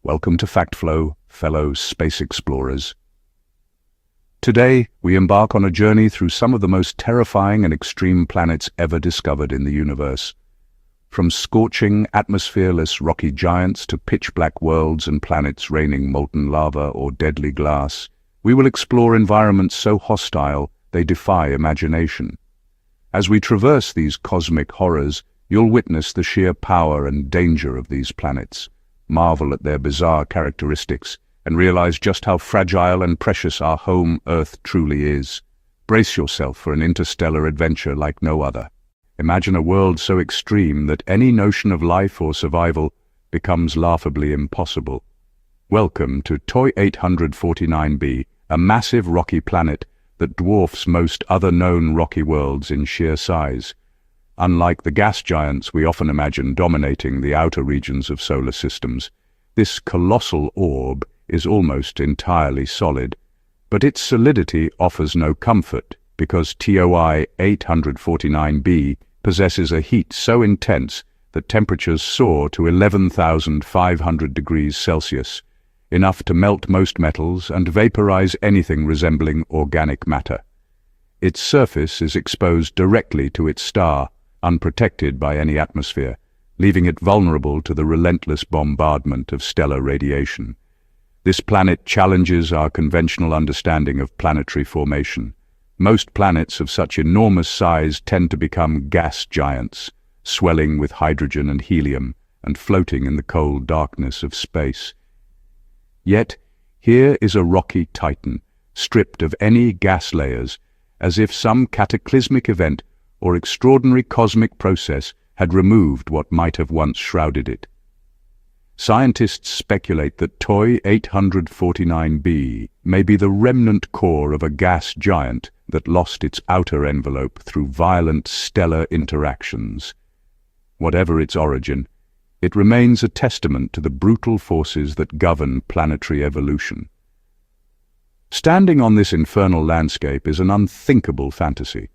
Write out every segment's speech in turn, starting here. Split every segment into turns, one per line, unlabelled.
Welcome to FactFlow, fellow space explorers. Today, we embark on a journey through some of the most terrifying and extreme planets ever discovered in the universe. From scorching, atmosphereless rocky giants to pitch-black worlds and planets raining molten lava or deadly glass, we will explore environments so hostile they defy imagination. As we traverse these cosmic horrors, you'll witness the sheer power and danger of these planets, marvel at their bizarre characteristics, and realize just how fragile and precious our home Earth truly is. Brace yourself for an interstellar adventure like no other. Imagine a world so extreme that any notion of life or survival becomes laughably impossible. Welcome to TOI 849b, a massive rocky planet that dwarfs most other known rocky worlds in sheer size. Unlike the gas giants we often imagine dominating the outer regions of solar systems, this colossal orb is almost entirely solid. But its solidity offers no comfort, because TOI 849b possesses a heat so intense that temperatures soar to 11,500 degrees Celsius, enough to melt most metals and vaporize anything resembling organic matter. Its surface is exposed directly to its star, unprotected by any atmosphere, leaving it vulnerable to the relentless bombardment of stellar radiation. This planet challenges our conventional understanding of planetary formation. Most planets of such enormous size tend to become gas giants, swelling with hydrogen and helium and floating in the cold darkness of space. Yet, here is a rocky titan, stripped of any gas layers, as if some cataclysmic event or extraordinary cosmic process had removed what might have once shrouded it. Scientists speculate that TOI 849b may be the remnant core of a gas giant that lost its outer envelope through violent stellar interactions. Whatever its origin, it remains a testament to the brutal forces that govern planetary evolution. Standing on this infernal landscape is an unthinkable fantasy.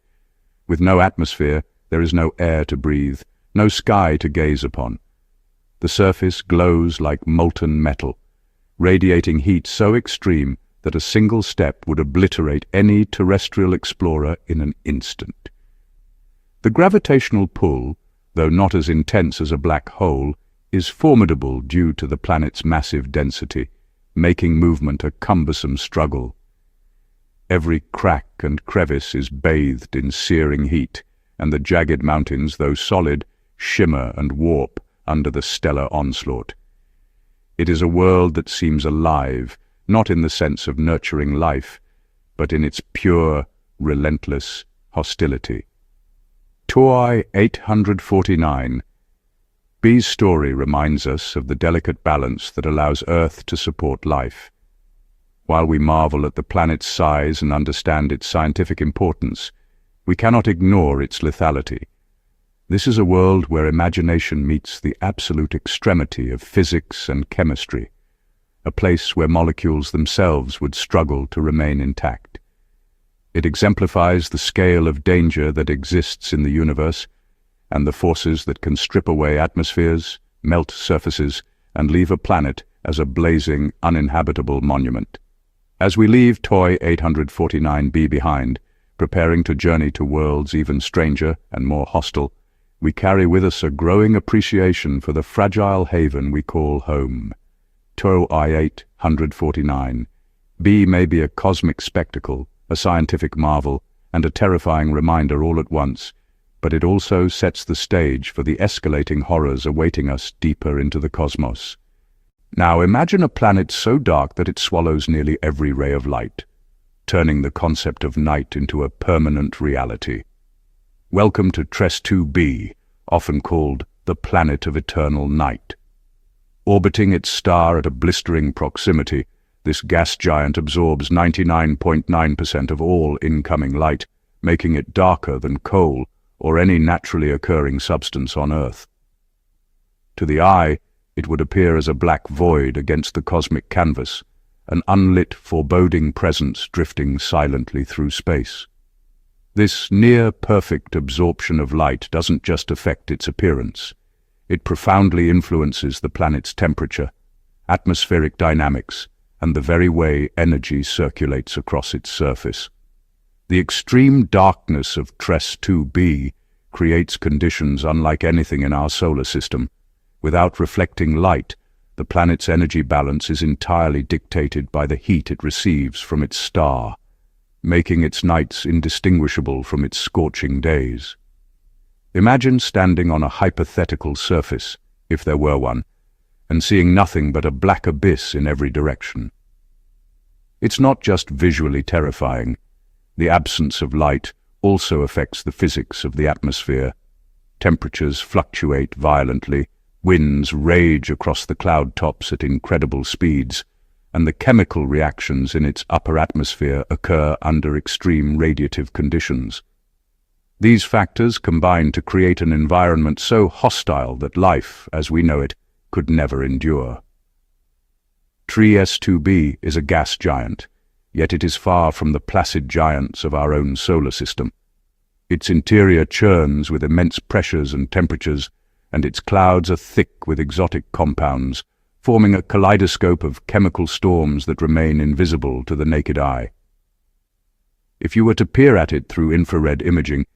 With no atmosphere, there is no air to breathe, no sky to gaze upon. The surface glows like molten metal, radiating heat so extreme that a single step would obliterate any terrestrial explorer in an instant. The gravitational pull, though not as intense as a black hole, is formidable due to the planet's massive density, making movement a cumbersome struggle. Every crack and crevice is bathed in searing heat, and the jagged mountains, though solid, shimmer and warp under the stellar onslaught. It is a world that seems alive, not in the sense of nurturing life, but in its pure, relentless hostility. TOI 849. B's story reminds us of the delicate balance that allows Earth to support life. While we marvel at the planet's size and understand its scientific importance, we cannot ignore its lethality. This is a world where imagination meets the absolute extremity of physics and chemistry, a place where molecules themselves would struggle to remain intact. It exemplifies the scale of danger that exists in the universe, and the forces that can strip away atmospheres, melt surfaces, and leave a planet as a blazing, uninhabitable monument. As we leave TOI 849b behind, preparing to journey to worlds even stranger and more hostile, we carry with us a growing appreciation for the fragile haven we call home. TOI 849. B may be a cosmic spectacle, a scientific marvel, and a terrifying reminder all at once, but it also sets the stage for the escalating horrors awaiting us deeper into the cosmos. Now imagine a planet so dark that it swallows nearly every ray of light, turning the concept of night into a permanent reality. Welcome to TRES 2b, often called the planet of eternal night. Orbiting its star at a blistering proximity, this gas giant absorbs 99.9% of all incoming light, making it darker than coal or any naturally occurring substance on Earth. To the eye, it would appear as a black void against the cosmic canvas, an unlit, foreboding presence drifting silently through space. This near-perfect absorption of light doesn't just affect its appearance. It profoundly influences the planet's temperature, atmospheric dynamics, and the very way energy circulates across its surface. The extreme darkness of TRES 2b creates conditions unlike anything in our solar system. Without reflecting light, the planet's energy balance is entirely dictated by the heat it receives from its star, making its nights indistinguishable from its scorching days. Imagine standing on a hypothetical surface, if there were one, and seeing nothing but a black abyss in every direction. It's not just visually terrifying. The absence of light also affects the physics of the atmosphere. Temperatures fluctuate violently, winds rage across the cloud tops at incredible speeds, and the chemical reactions in its upper atmosphere occur under extreme radiative conditions. These factors combine to create an environment so hostile that life, as we know it, could never endure. TRES 2b is a gas giant, yet it is far from the placid giants of our own solar system. Its interior churns with immense pressures and temperatures, and its clouds are thick with exotic compounds, forming a kaleidoscope of chemical storms that remain invisible to the naked eye. If you were to peer at it through infrared imaging,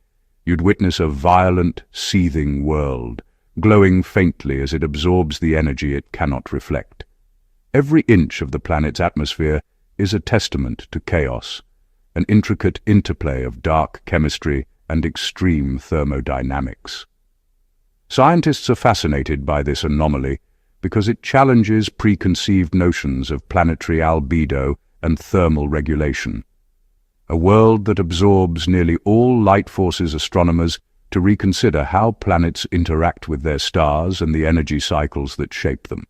you'd witness a violent, seething world, glowing faintly as it absorbs the energy it cannot reflect. Every inch of the planet's atmosphere is a testament to chaos, an intricate interplay of dark chemistry and extreme thermodynamics. Scientists are fascinated by this anomaly because it challenges preconceived notions of planetary albedo and thermal regulation. A world that absorbs nearly all light forces astronomers to reconsider how planets interact with their stars and the energy cycles that shape them.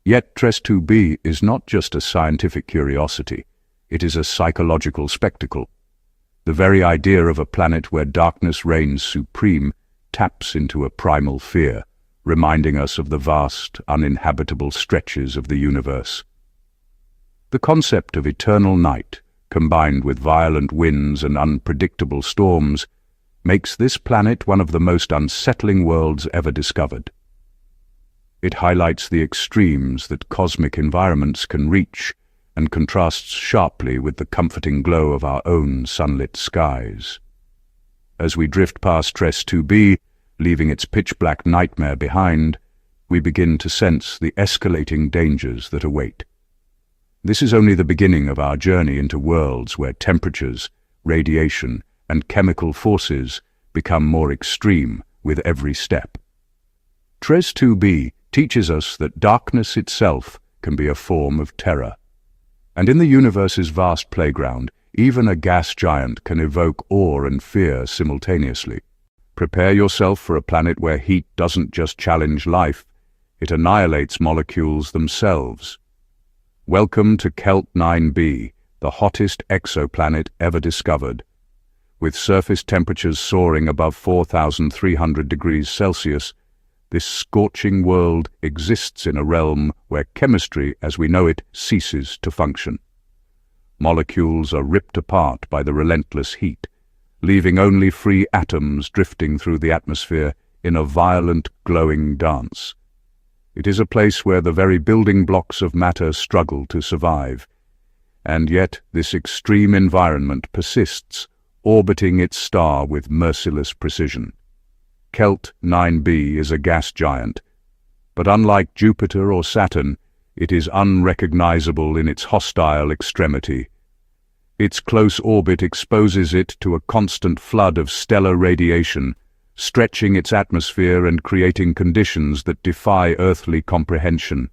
Yet TRES 2b is not just a scientific curiosity, it is a psychological spectacle. The very idea of a planet where darkness reigns supreme taps into a primal fear, reminding us of the vast, uninhabitable stretches of the universe. The concept of eternal night, combined with violent winds and unpredictable storms, makes this planet one of the most unsettling worlds ever discovered. It highlights the extremes that cosmic environments can reach and contrasts sharply with the comforting glow of our own sunlit skies. As we drift past TRES 2b, leaving its pitch-black nightmare behind, we begin to sense the escalating dangers that await. This is only the beginning of our journey into worlds where temperatures, radiation, and chemical forces become more extreme with every step. TRES 2b teaches us that darkness itself can be a form of terror. And in the universe's vast playground, even a gas giant can evoke awe and fear simultaneously. Prepare yourself for a planet where heat doesn't just challenge life, it annihilates molecules themselves. Welcome to KELT-9b, the hottest exoplanet ever discovered. With surface temperatures soaring above 4,300 degrees Celsius, this scorching world exists in a realm where chemistry, as we know it, ceases to function. Molecules are ripped apart by the relentless heat, leaving only free atoms drifting through the atmosphere in a violent, glowing dance. It is a place where the very building blocks of matter struggle to survive. And yet this extreme environment persists, orbiting its star with merciless precision. KELT-9b is a gas giant, but unlike Jupiter or Saturn, it is unrecognizable in its hostile extremity. Its close orbit exposes it to a constant flood of stellar radiation, stretching its atmosphere and creating conditions that defy earthly comprehension.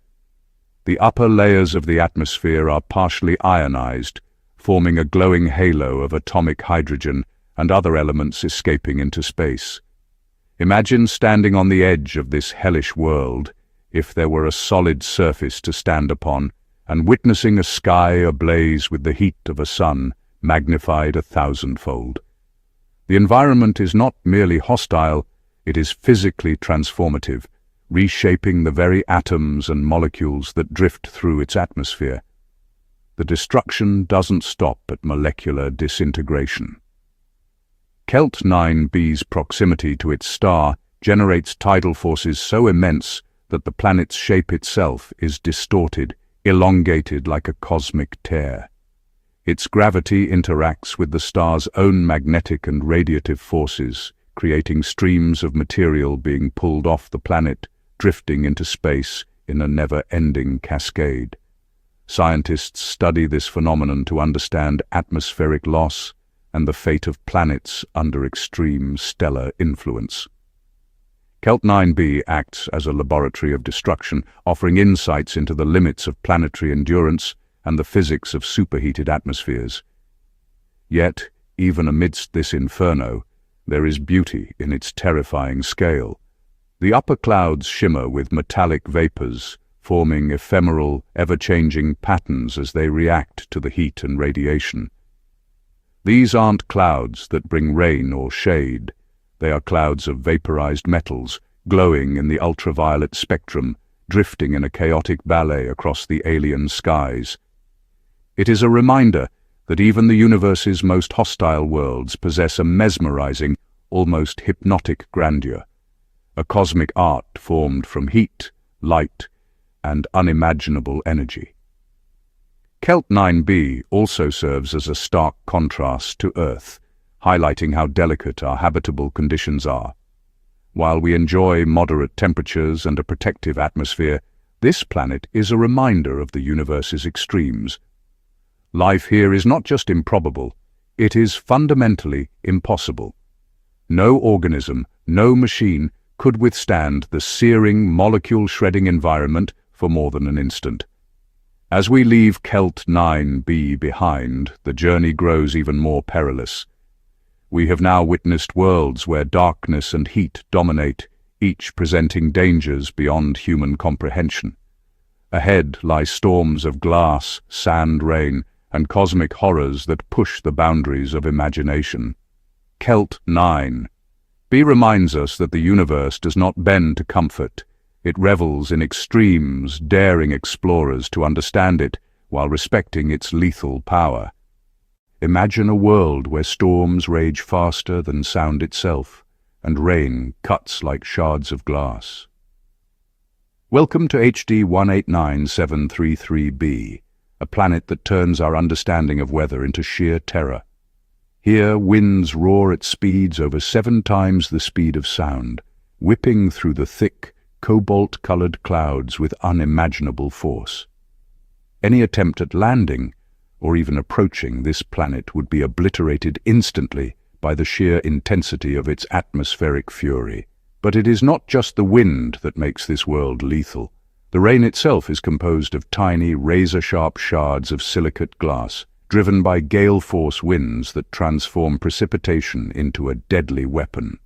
The upper layers of the atmosphere are partially ionized, forming a glowing halo of atomic hydrogen and other elements escaping into space. Imagine standing on the edge of this hellish world, if there were a solid surface to stand upon, and witnessing a sky ablaze with the heat of a sun, magnified 1,000-fold. The environment is not merely hostile, it is physically transformative, reshaping the very atoms and molecules that drift through its atmosphere. The destruction doesn't stop at molecular disintegration. KELT-9b's proximity to its star generates tidal forces so immense that the planet's shape itself is distorted, elongated like a cosmic tear. Its gravity interacts with the star's own magnetic and radiative forces, creating streams of material being pulled off the planet, drifting into space in a never-ending cascade. Scientists study this phenomenon to understand atmospheric loss and the fate of planets under extreme stellar influence. KELT-9b acts as a laboratory of destruction, offering insights into the limits of planetary endurance and the physics of superheated atmospheres. Yet, even amidst this inferno, there is beauty in its terrifying scale. The upper clouds shimmer with metallic vapors, forming ephemeral, ever-changing patterns as they react to the heat and radiation. These aren't clouds that bring rain or shade. They are clouds of vaporized metals, glowing in the ultraviolet spectrum, drifting in a chaotic ballet across the alien skies. It is a reminder that even the universe's most hostile worlds possess a mesmerizing, almost hypnotic grandeur, a cosmic art formed from heat, light, and unimaginable energy. KELT-9b also serves as a stark contrast to Earth, highlighting how delicate our habitable conditions are. While we enjoy moderate temperatures and a protective atmosphere, this planet is a reminder of the universe's extremes. Life here is not just improbable, it is fundamentally impossible. No organism, no machine could withstand the searing, molecule-shredding environment for more than an instant. As we leave KELT-9b behind, the journey grows even more perilous. We have now witnessed worlds where darkness and heat dominate, each presenting dangers beyond human comprehension. Ahead lie storms of glass, sand rain, and cosmic horrors that push the boundaries of imagination. KELT-9b reminds us that the universe does not bend to comfort. It revels in extremes, daring explorers to understand it while respecting its lethal power. Imagine a world where storms rage faster than sound itself, and rain cuts like shards of glass. Welcome to HD 189733b, a planet that turns our understanding of weather into sheer terror. Here, winds roar at speeds over 7 times the speed of sound, whipping through the thick, cobalt-colored clouds with unimaginable force. Any attempt at landing, or even approaching this planet, would be obliterated instantly by the sheer intensity of its atmospheric fury. But it is not just the wind that makes this world lethal. The rain itself is composed of tiny, razor-sharp shards of silicate glass, driven by gale-force winds that transform precipitation into a deadly weapon.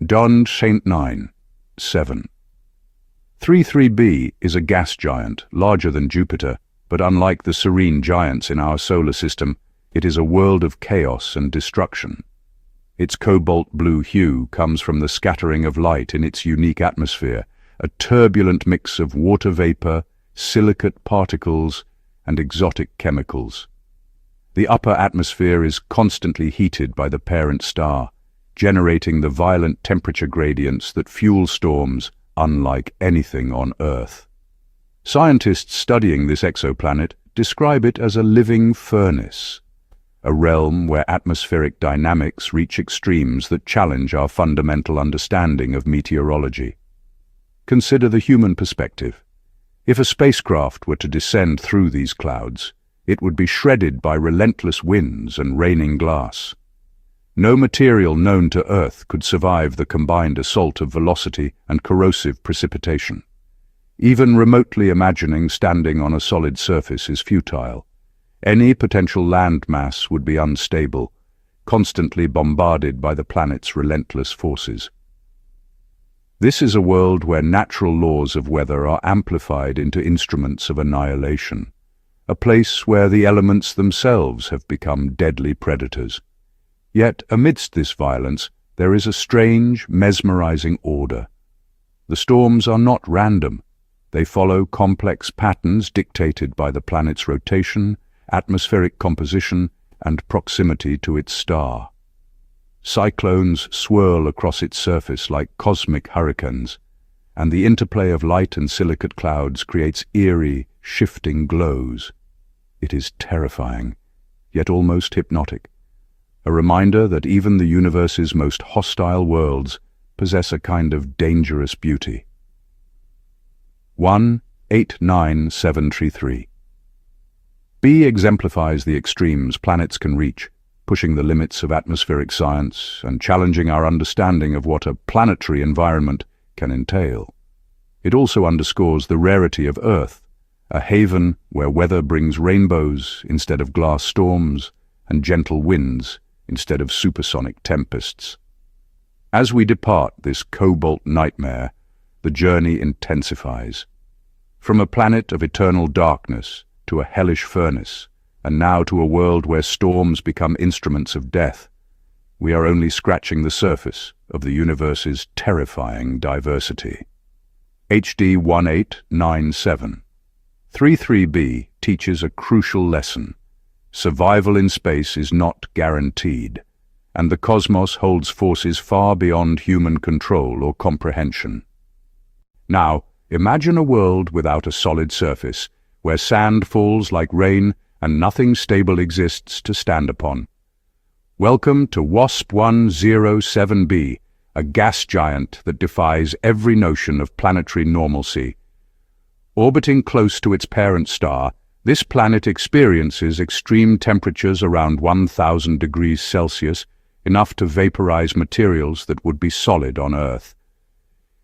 WASP-9 7. 33b is a gas giant, larger than Jupiter, but unlike the serene giants in our solar system, it is a world of chaos and destruction. Its cobalt blue hue comes from the scattering of light in its unique atmosphere, a turbulent mix of water vapor, silicate particles, and exotic chemicals. The upper atmosphere is constantly heated by the parent star, generating the violent temperature gradients that fuel storms unlike anything on Earth. Scientists studying this exoplanet describe it as a living furnace, a realm where atmospheric dynamics reach extremes that challenge our fundamental understanding of meteorology. Consider the human perspective. If a spacecraft were to descend through these clouds, it would be shredded by relentless winds and raining glass. No material known to Earth could survive the combined assault of velocity and corrosive precipitation. Even remotely imagining standing on a solid surface is futile. Any potential landmass would be unstable, constantly bombarded by the planet's relentless forces. This is a world where natural laws of weather are amplified into instruments of annihilation, a place where the elements themselves have become deadly predators. Yet, amidst this violence, there is a strange, mesmerizing order. The storms are not random. They follow complex patterns dictated by the planet's rotation, atmospheric composition, and proximity to its star. Cyclones swirl across its surface like cosmic hurricanes, and the interplay of light and silicate clouds creates eerie, shifting glows. It is terrifying, yet almost hypnotic, a reminder that even the universe's most hostile worlds possess a kind of dangerous beauty. 1-89733. B exemplifies the extremes planets can reach, pushing the limits of atmospheric science and challenging our understanding of what a planetary environment can entail. It also underscores the rarity of Earth, a haven where weather brings rainbows instead of glass storms and gentle winds instead of supersonic tempests. As we depart this cobalt nightmare, the journey intensifies. From a planet of eternal darkness to a hellish furnace, and now to a world where storms become instruments of death, we are only scratching the surface of the universe's terrifying diversity. HD 1897. 33b teaches a crucial lesson. Survival in space is not guaranteed, and the cosmos holds forces far beyond human control or comprehension. Now, imagine a world without a solid surface, where sand falls like rain and nothing stable exists to stand upon. Welcome to WASP-One Zero 7b, a gas giant that defies every notion of planetary normalcy. Orbiting close to its parent star, this planet experiences extreme temperatures around 1,000 degrees Celsius, enough to vaporize materials that would be solid on Earth.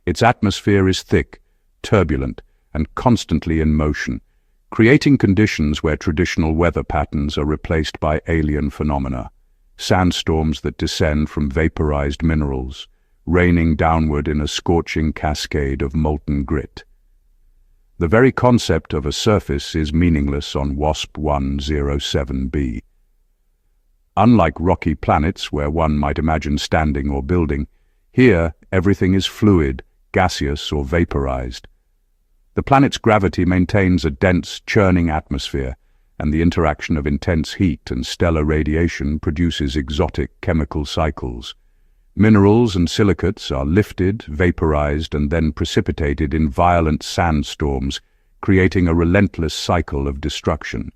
Its atmosphere is thick, turbulent, and constantly in motion, creating conditions where traditional weather patterns are replaced by alien phenomena, sandstorms that descend from vaporized minerals, raining downward in a scorching cascade of molten grit. The very concept of a surface is meaningless on WASP-One Zero 7b. Unlike rocky planets where one might imagine standing or building, here everything is fluid, gaseous, or vaporized. The planet's gravity maintains a dense, churning atmosphere, and the interaction of intense heat and stellar radiation produces exotic chemical cycles. Minerals and silicates are lifted, vaporized, and then precipitated in violent sandstorms, creating a relentless cycle of destruction.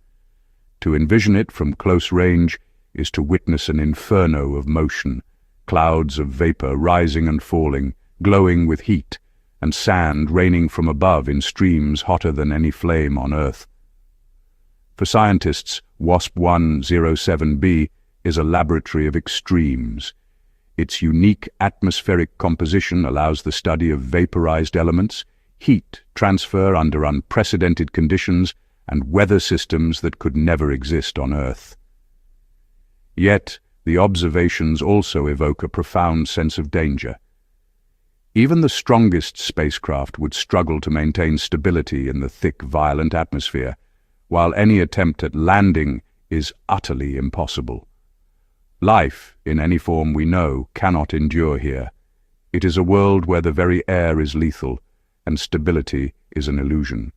To envision it from close range is to witness an inferno of motion, clouds of vapor rising and falling, glowing with heat, and sand raining from above in streams hotter than any flame on Earth. For scientists, WASP-One Zero 7b is a laboratory of extremes. Its unique atmospheric composition allows the study of vaporized elements, heat transfer under unprecedented conditions, and weather systems that could never exist on Earth. Yet, the observations also evoke a profound sense of danger. Even the strongest spacecraft would struggle to maintain stability in the thick, violent atmosphere, while any attempt at landing is utterly impossible. Life, in any form we know, cannot endure here. It is a world where the very air is lethal, and stability is an illusion.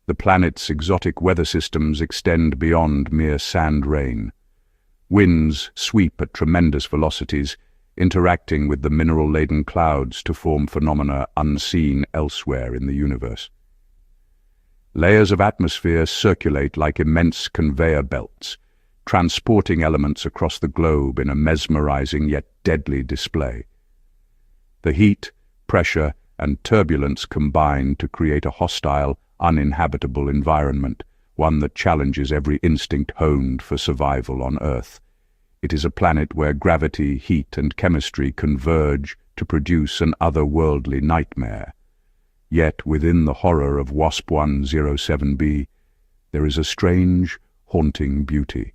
The planet's exotic weather systems extend beyond mere sand rain. Winds sweep at tremendous velocities, interacting with the mineral-laden clouds to form phenomena unseen elsewhere in the universe. Layers of atmosphere circulate like immense conveyor belts, transporting elements across the globe in a mesmerizing yet deadly display. The heat, pressure, and turbulence combine to create a hostile, uninhabitable environment, one that challenges every instinct honed for survival on Earth. It is a planet where gravity, heat, and chemistry converge to produce an otherworldly nightmare. Yet within the horror of WASP-One Zero 7b, there is a strange, haunting beauty.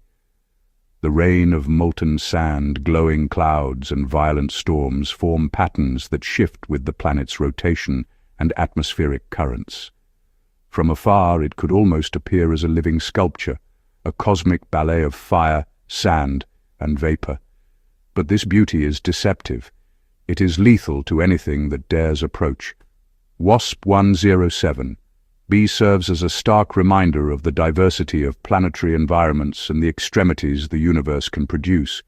The rain of molten sand, glowing clouds, and violent storms form patterns that shift with the planet's rotation and atmospheric currents. From afar, it could almost appear as a living sculpture, a cosmic ballet of fire, sand, and vapor. But this beauty is deceptive. It is lethal to anything that dares approach. WASP-One Zero 7b serves as a stark reminder of the diversity of planetary environments and the extremities the universe can produce.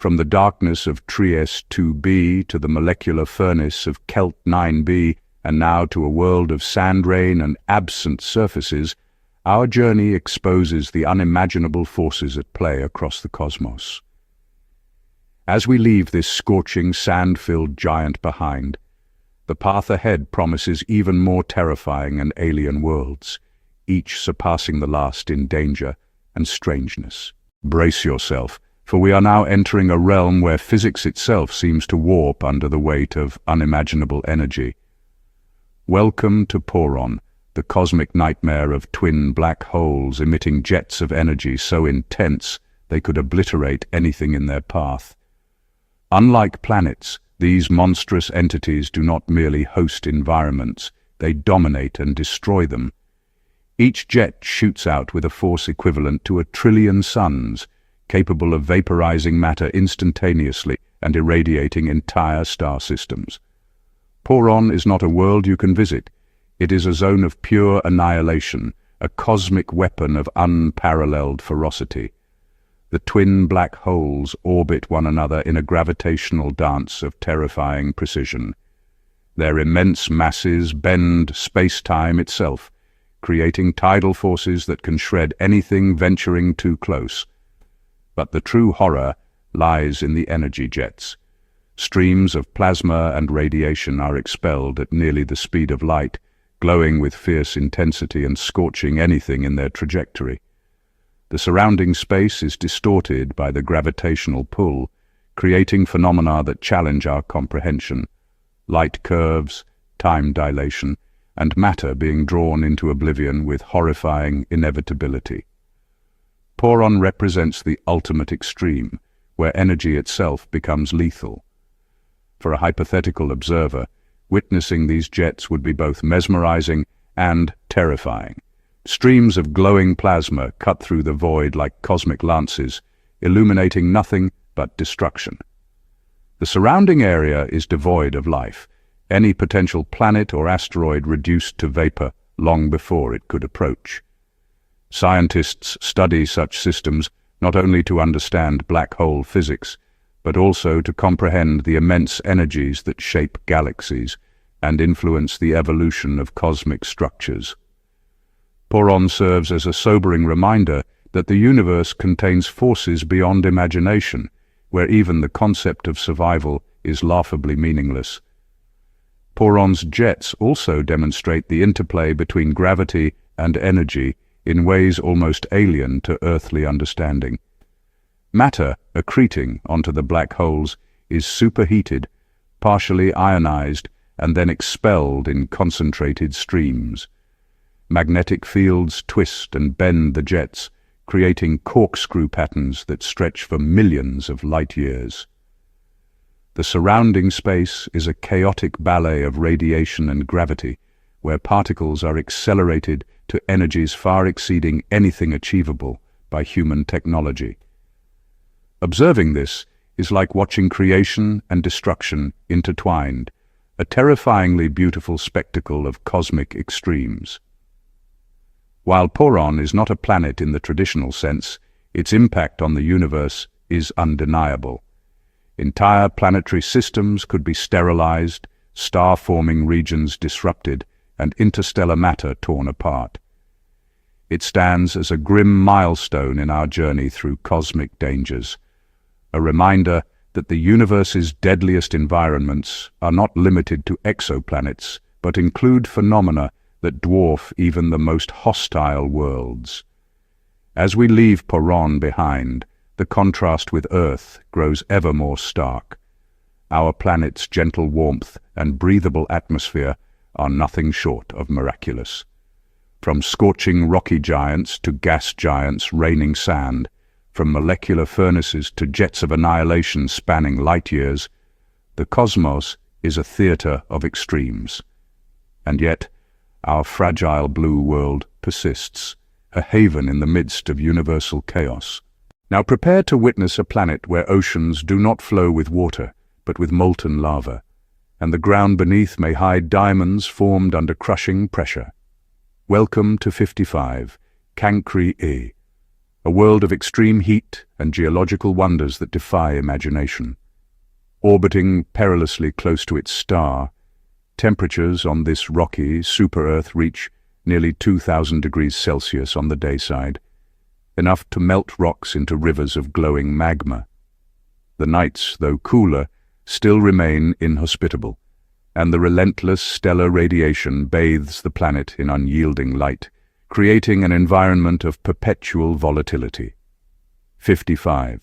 From the darkness of TOI-2b to the molecular furnace of KELT-9b, and now to a world of sand rain and absent surfaces, our journey exposes the unimaginable forces at play across the cosmos. As we leave this scorching, sand-filled giant behind, the path ahead promises even more terrifying and alien worlds, each surpassing the last in danger and strangeness. Brace yourself, for we are now entering a realm where physics itself seems to warp under the weight of unimaginable energy. Welcome to Poron, the cosmic nightmare of twin black holes emitting jets of energy so intense they could obliterate anything in their path. Unlike planets, these monstrous entities do not merely host environments, they dominate and destroy them. Each jet shoots out with a force equivalent to 1 trillion suns, capable of vaporizing matter instantaneously and irradiating entire star systems. Poron is not a world you can visit. It is a zone of pure annihilation, a cosmic weapon of unparalleled ferocity. The twin black holes orbit one another in a gravitational dance of terrifying precision. Their immense masses bend space-time itself, creating tidal forces that can shred anything venturing too close. But the true horror lies in the energy jets. Streams of plasma and radiation are expelled at nearly the speed of light, glowing with fierce intensity and scorching anything in their trajectory. The surrounding space is distorted by the gravitational pull, creating phenomena that challenge our comprehension: light curves, time dilation, and matter being drawn into oblivion with horrifying inevitability. Poron represents the ultimate extreme, where energy itself becomes lethal. For a hypothetical observer, witnessing these jets would be both mesmerizing and terrifying. Streams of glowing plasma cut through the void like cosmic lances, illuminating nothing but destruction. The surrounding area is devoid of life, any potential planet or asteroid reduced to vapor long before it could approach. Scientists study such systems not only to understand black hole physics, but also to comprehend the immense energies that shape galaxies and influence the evolution of cosmic structures. Poron serves as a sobering reminder that the universe contains forces beyond imagination, where even the concept of survival is laughably meaningless. Poron's jets also demonstrate the interplay between gravity and energy in ways almost alien to earthly understanding. Matter accreting onto the black holes is superheated, partially ionized, and then expelled in concentrated streams. Magnetic fields twist and bend the jets, creating corkscrew patterns that stretch for millions of light years. The surrounding space is a chaotic ballet of radiation and gravity, where particles are accelerated to energies far exceeding anything achievable by human technology. Observing this is like watching creation and destruction intertwined, a terrifyingly beautiful spectacle of cosmic extremes. While Poron is not a planet in the traditional sense, its impact on the universe is undeniable. Entire planetary systems could be sterilized, star-forming regions disrupted, and interstellar matter torn apart. It stands as a grim milestone in our journey through cosmic dangers, a reminder that the universe's deadliest environments are not limited to exoplanets, but include phenomena that dwarf even the most hostile worlds. As we leave Poron behind, the contrast with Earth grows ever more stark. Our planet's gentle warmth and breathable atmosphere are nothing short of miraculous. From scorching rocky giants to gas giants raining sand, from molecular furnaces to jets of annihilation spanning light years, the cosmos is a theater of extremes. And yet, our fragile blue world persists, a haven in the midst of universal chaos. Now prepare to witness a planet where oceans do not flow with water, but with molten lava, and the ground beneath may hide diamonds formed under crushing pressure. Welcome to 55, Cancri E, a world of extreme heat and geological wonders that defy imagination. Orbiting perilously close to its star, temperatures on this rocky super-Earth reach nearly 2,000 degrees Celsius on the dayside, enough to melt rocks into rivers of glowing magma. The nights, though cooler, still remain inhospitable, and the relentless stellar radiation bathes the planet in unyielding light, creating an environment of perpetual volatility. 55.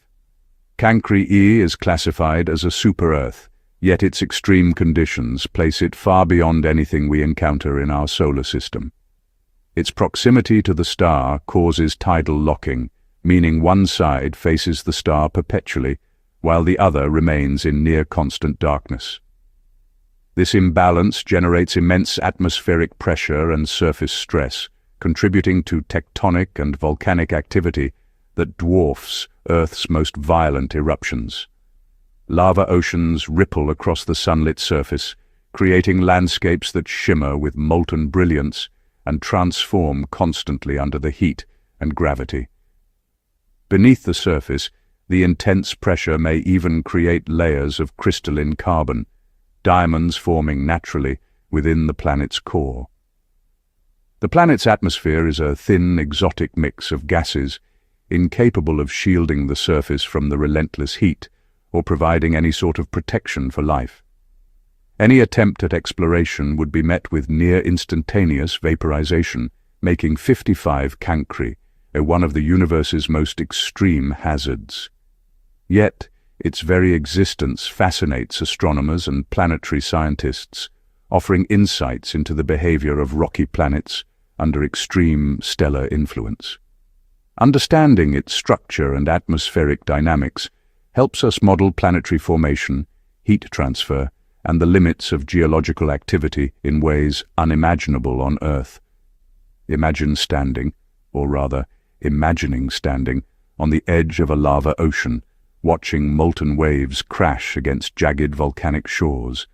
Cancri E is classified as a super-Earth, yet its extreme conditions place it far beyond anything we encounter in our solar system. Its proximity to the star causes tidal locking, meaning one side faces the star perpetually, while the other remains in near-constant darkness. This imbalance generates immense atmospheric pressure and surface stress, contributing to tectonic and volcanic activity that dwarfs Earth's most violent eruptions. Lava oceans ripple across the sunlit surface, creating landscapes that shimmer with molten brilliance and transform constantly under the heat and gravity. Beneath the surface, the intense pressure may even create layers of crystalline carbon, diamonds forming naturally within the planet's core. The planet's atmosphere is a thin, exotic mix of gases, incapable of shielding the surface from the relentless heat or providing any sort of protection for life. Any attempt at exploration would be met with near-instantaneous vaporization, making 55 Cancri one of the universe's most extreme hazards. Yet, its very existence fascinates astronomers and planetary scientists, offering insights into the behavior of rocky planets under extreme stellar influence. Understanding its structure and atmospheric dynamics helps us model planetary formation, heat transfer, and the limits of geological activity in ways unimaginable on Earth. Imagine standing, or rather, imagining standing, on the edge of a lava ocean, watching molten waves crash against jagged volcanic shores.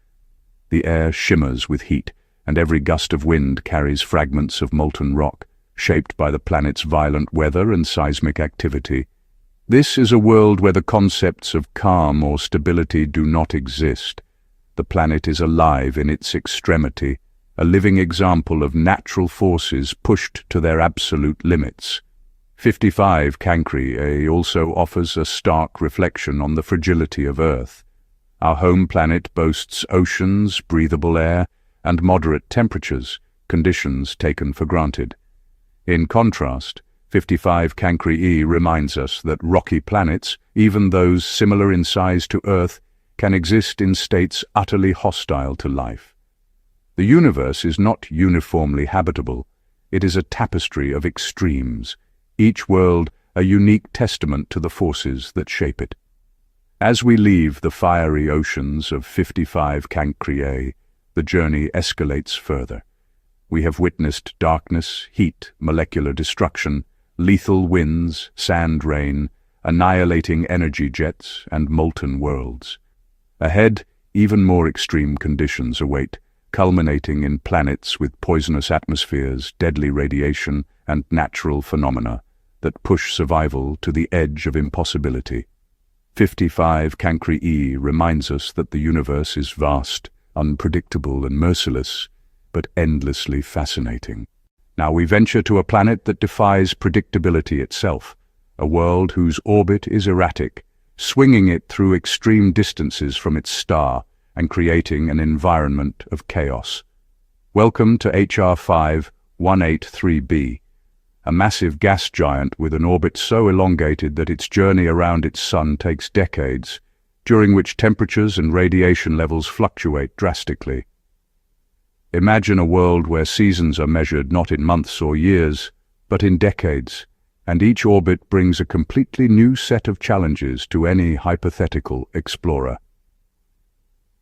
The air shimmers with heat, and every gust of wind carries fragments of molten rock, shaped by the planet's violent weather and seismic activity. This is a world where the concepts of calm or stability do not exist. The planet is alive in its extremity, a living example of natural forces pushed to their absolute limits. 55 Cancri also offers a stark reflection on the fragility of Earth. Our home planet boasts oceans, breathable air, and moderate temperatures, conditions taken for granted. In contrast, 55 Cancri E reminds us that rocky planets, even those similar in size to Earth, can exist in states utterly hostile to life. The universe is not uniformly habitable. It is a tapestry of extremes, each world a unique testament to the forces that shape it. As we leave the fiery oceans of 55 Cancri, the journey escalates further. We have witnessed darkness, heat, molecular destruction, lethal winds, sand rain, annihilating energy jets, and molten worlds. Ahead, even more extreme conditions await, culminating in planets with poisonous atmospheres, deadly radiation, and natural phenomena that push survival to the edge of impossibility. 55 Cancri E reminds us that the universe is vast, unpredictable, and merciless, but endlessly fascinating. Now we venture to a planet that defies predictability itself, a world whose orbit is erratic, swinging it through extreme distances from its star and creating an environment of chaos. Welcome to HR 5183b, a massive gas giant with an orbit so elongated that its journey around its sun takes decades, during which temperatures and radiation levels fluctuate drastically. Imagine a world where seasons are measured not in months or years, but in decades, and each orbit brings a completely new set of challenges to any hypothetical explorer.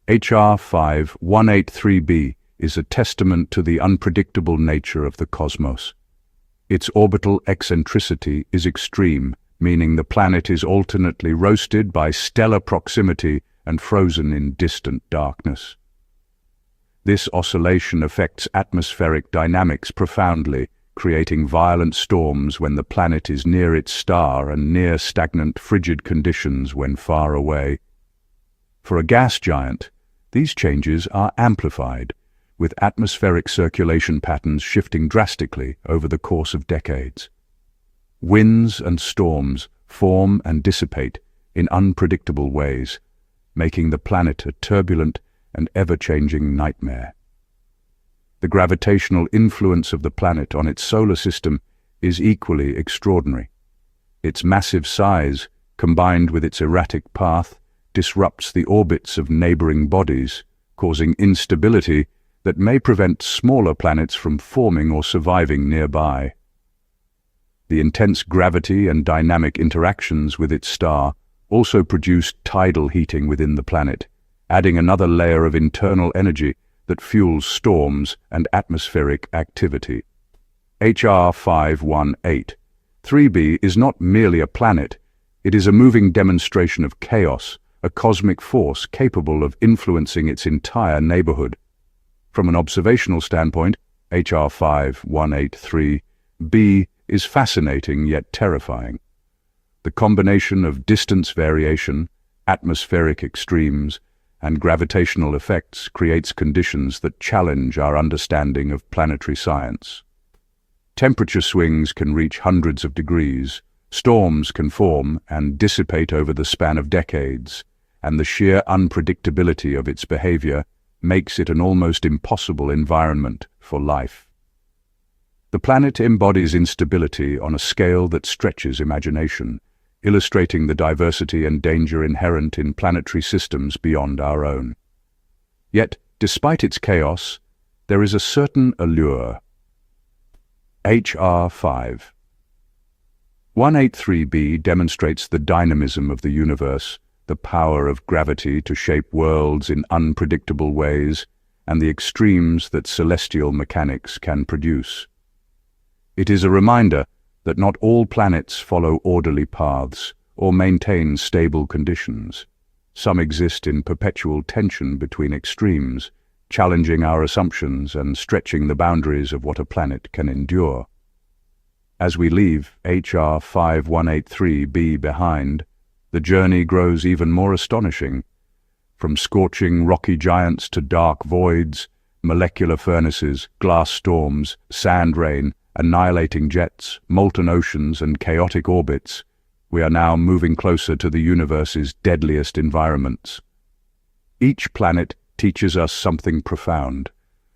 HR 5183b is a testament to the unpredictable nature of the cosmos. Its orbital eccentricity is extreme, meaning the planet is alternately roasted by stellar proximity and frozen in distant darkness. This oscillation affects atmospheric dynamics profoundly, creating violent storms when the planet is near its star and near stagnant, frigid conditions when far away. For a gas giant, these changes are amplified, with atmospheric circulation patterns shifting drastically over the course of decades. Winds and storms form and dissipate in unpredictable ways, making the planet a turbulent and ever-changing nightmare. The gravitational influence of the planet on its solar system is equally extraordinary. Its massive size, combined with its erratic path, disrupts the orbits of neighboring bodies, causing instability that may prevent smaller planets from forming or surviving nearby. The intense gravity and dynamic interactions with its star also produce tidal heating within the planet, adding another layer of internal energy that fuels storms and atmospheric activity. HR 5183b is not merely a planet, it is a moving demonstration of chaos, a cosmic force capable of influencing its entire neighborhood. From an observational standpoint, HR 5183b is fascinating yet terrifying. The combination of distance variation, atmospheric extremes, and gravitational effects creates conditions that challenge our understanding of planetary science. Temperature swings can reach hundreds of degrees, storms can form and dissipate over the span of decades, and the sheer unpredictability of its behavior makes it an almost impossible environment for life. The planet embodies instability on a scale that stretches imagination, illustrating the diversity and danger inherent in planetary systems beyond our own. Yet, despite its chaos, there is a certain allure. HR 5183b demonstrates the dynamism of the universe, the power of gravity to shape worlds in unpredictable ways, and the extremes that celestial mechanics can produce. It is a reminder that not all planets follow orderly paths or maintain stable conditions. Some exist in perpetual tension between extremes, challenging our assumptions and stretching the boundaries of what a planet can endure. As we leave HR 5183b behind, the journey grows even more astonishing. From scorching rocky giants to dark voids, molecular furnaces, glass storms, sand rain, annihilating jets, molten oceans, and chaotic orbits, we are now moving closer to the universe's deadliest environments. Each planet teaches us something profound.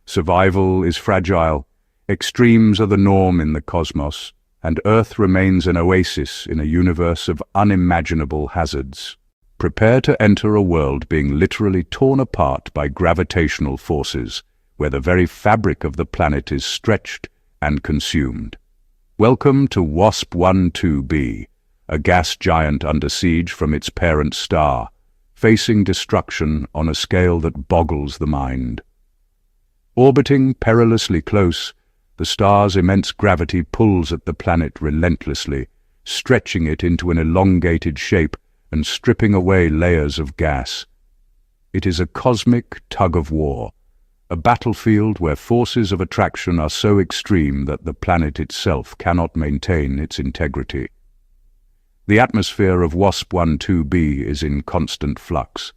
Survival is fragile, extremes are the norm in the cosmos, and Earth remains an oasis in a universe of unimaginable hazards. Prepare to enter a world being literally torn apart by gravitational forces, where the very fabric of the planet is stretched and consumed. Welcome to WASP-12b, a gas giant under siege from its parent star, facing destruction on a scale that boggles the mind. Orbiting perilously close, the star's immense gravity pulls at the planet relentlessly, stretching it into an elongated shape and stripping away layers of gas. It is a cosmic tug-of-war, a battlefield where forces of attraction are so extreme that the planet itself cannot maintain its integrity. The atmosphere of WASP-12b is in constant flux.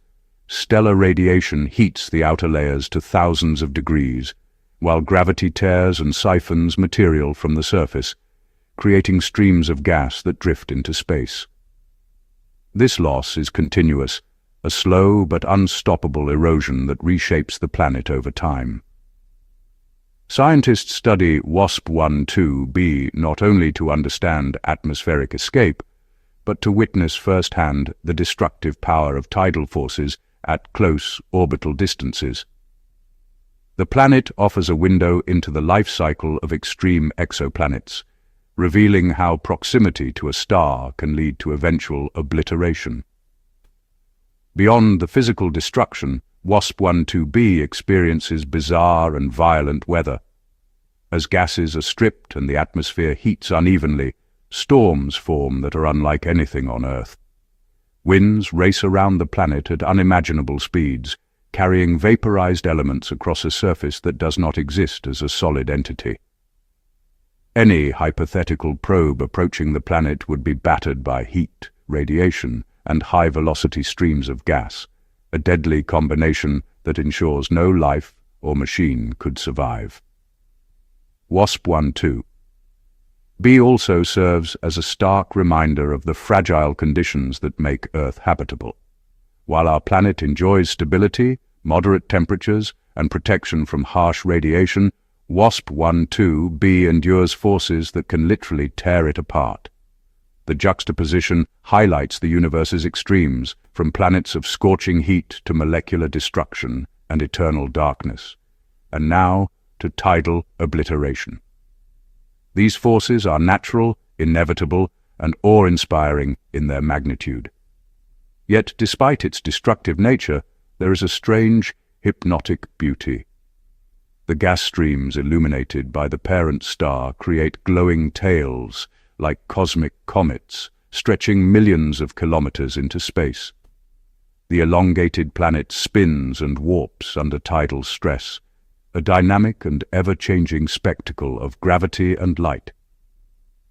Stellar radiation heats the outer layers to thousands of degrees, while gravity tears and siphons material from the surface, creating streams of gas that drift into space. This loss is continuous, a slow but unstoppable erosion that reshapes the planet over time. Scientists study WASP-12b not only to understand atmospheric escape, but to witness firsthand the destructive power of tidal forces at close orbital distances. The planet offers a window into the life cycle of extreme exoplanets, revealing how proximity to a star can lead to eventual obliteration. Beyond the physical destruction, WASP-12b experiences bizarre and violent weather. As gases are stripped and the atmosphere heats unevenly, storms form that are unlike anything on Earth. Winds race around the planet at unimaginable speeds, carrying vaporized elements across a surface that does not exist as a solid entity. Any hypothetical probe approaching the planet would be battered by heat, radiation, and high-velocity streams of gas, a deadly combination that ensures no life or machine could survive. WASP-One Zero Seven also serves as a stark reminder of the fragile conditions that make Earth habitable. While our planet enjoys stability, moderate temperatures, and protection from harsh radiation, WASP-One Zero Seven endures forces that can literally tear it apart. The juxtaposition highlights the universe's extremes, from planets of scorching heat to molecular destruction and eternal darkness, and now to tidal obliteration. These forces are natural, inevitable, and awe-inspiring in their magnitude. Yet, despite its destructive nature, there is a strange, hypnotic beauty. The gas streams illuminated by the parent star create glowing tails, like cosmic comets, stretching millions of kilometers into space. The elongated planet spins and warps under tidal stress, a dynamic and ever-changing spectacle of gravity and light.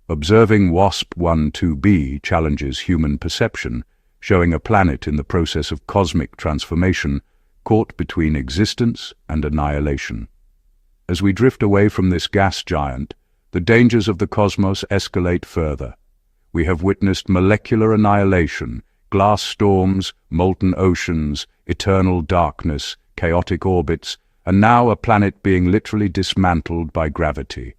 Observing WASP-One Zero Seven challenges human perception, showing a planet in the process of cosmic transformation, caught between existence and annihilation. As we drift away from this gas giant, the dangers of the cosmos escalate further. We have witnessed molecular annihilation, glass storms, molten oceans, eternal darkness, chaotic orbits, and now a planet being literally dismantled by gravity.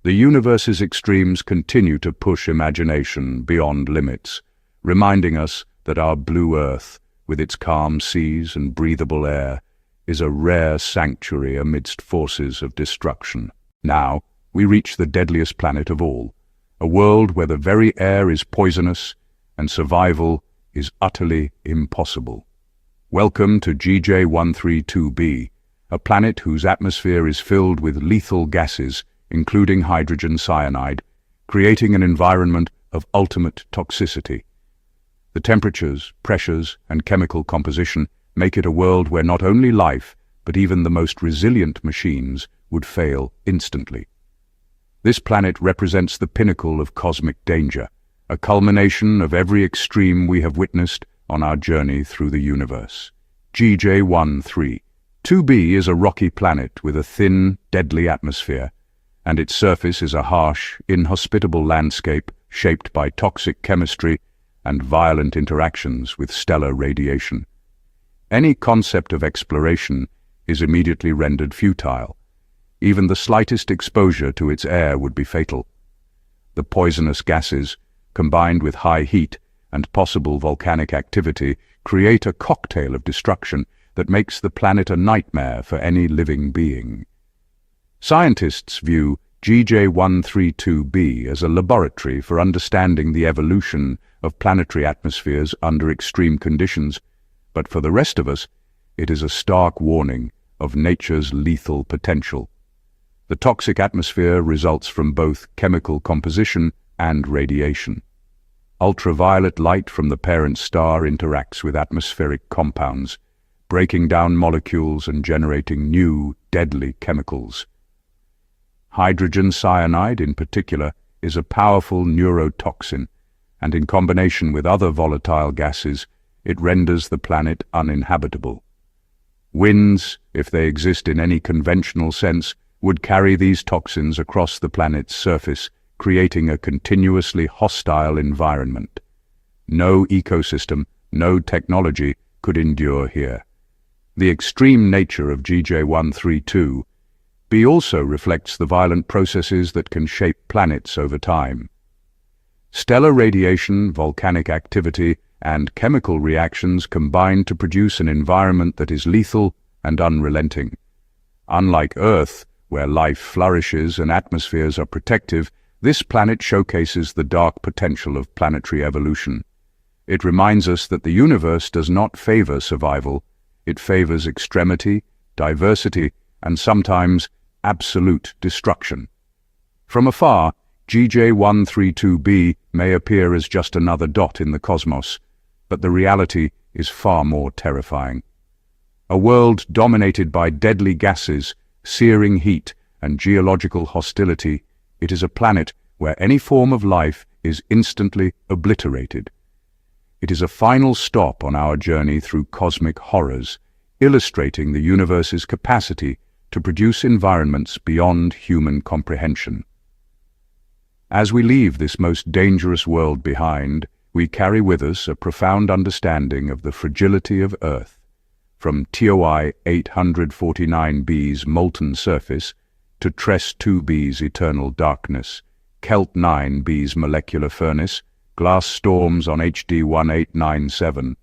The universe's extremes continue to push imagination beyond limits, reminding us that our blue Earth, with its calm seas and breathable air, is a rare sanctuary amidst forces of destruction. Now, we reach the deadliest planet of all, a world where the very air is poisonous and survival is utterly impossible. Welcome to GJ132b, a planet whose atmosphere is filled with lethal gases, including hydrogen cyanide, creating an environment of ultimate toxicity. The temperatures, pressures, and chemical composition make it a world where not only life, but even the most resilient machines would fail instantly. This planet represents the pinnacle of cosmic danger, a culmination of every extreme we have witnessed on our journey through the universe. GJ132b is a rocky planet with a thin, deadly atmosphere, and its surface is a harsh, inhospitable landscape shaped by toxic chemistry and violent interactions with stellar radiation. Any concept of exploration is immediately rendered futile. Even the slightest exposure to its air would be fatal. The poisonous gases, combined with high heat and possible volcanic activity, create a cocktail of destruction that makes the planet a nightmare for any living being. Scientists view GJ132b as a laboratory for understanding the evolution of planetary atmospheres under extreme conditions, but for the rest of us, it is a stark warning of nature's lethal potential. The toxic atmosphere results from both chemical composition and radiation. Ultraviolet light from the parent star interacts with atmospheric compounds, breaking down molecules and generating new, deadly chemicals. Hydrogen cyanide, in particular, is a powerful neurotoxin, and in combination with other volatile gases, it renders the planet uninhabitable. Winds, if they exist in any conventional sense, would carry these toxins across the planet's surface, creating a continuously hostile environment. No ecosystem, no technology could endure here. The extreme nature of GJ132b also reflects the violent processes that can shape planets over time. Stellar radiation, volcanic activity, and chemical reactions combine to produce an environment that is lethal and unrelenting. Unlike Earth, where life flourishes and atmospheres are protective, this planet showcases the dark potential of planetary evolution. It reminds us that the universe does not favor survival. It favors extremity, diversity, and sometimes absolute destruction. From afar, GJ132b may appear as just another dot in the cosmos, but the reality is far more terrifying. A world dominated by deadly gases, searing heat, and geological hostility It is a planet where any form of life is instantly obliterated. It is a final stop on our journey through cosmic horrors, illustrating the universe's capacity to produce environments beyond human comprehension. As we leave this most dangerous world behind, we carry with us a profound understanding of the fragility of Earth. From TOI 849b's molten surface to TRES-2b's eternal darkness, KELT-9b's molecular furnace, glass storms on HD 1897,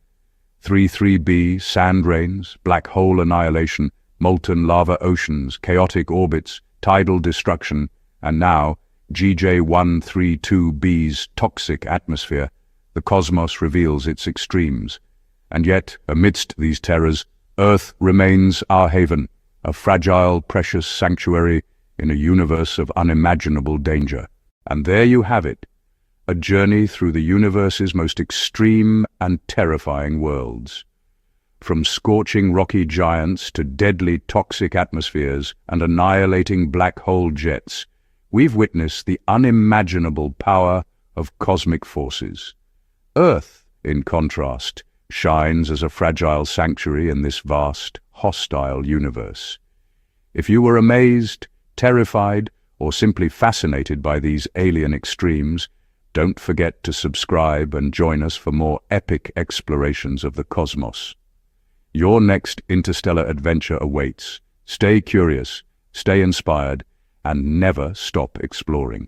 33b sand rains, black hole annihilation, molten lava oceans, chaotic orbits, tidal destruction, and now GJ132b's toxic atmosphere, the cosmos reveals its extremes. And yet, amidst these terrors, Earth remains our haven, a fragile, precious sanctuary in a universe of unimaginable danger. And there you have it, a journey through the universe's most extreme and terrifying worlds. From scorching rocky giants to deadly toxic atmospheres and annihilating black hole jets, we've witnessed the unimaginable power of cosmic forces. Earth, in contrast, shines as a fragile sanctuary in this vast, hostile universe. If you were amazed, terrified, or simply fascinated by these alien extremes, don't forget to subscribe and join us for more epic explorations of the cosmos. Your next interstellar adventure awaits. Stay curious, stay inspired, and never stop exploring.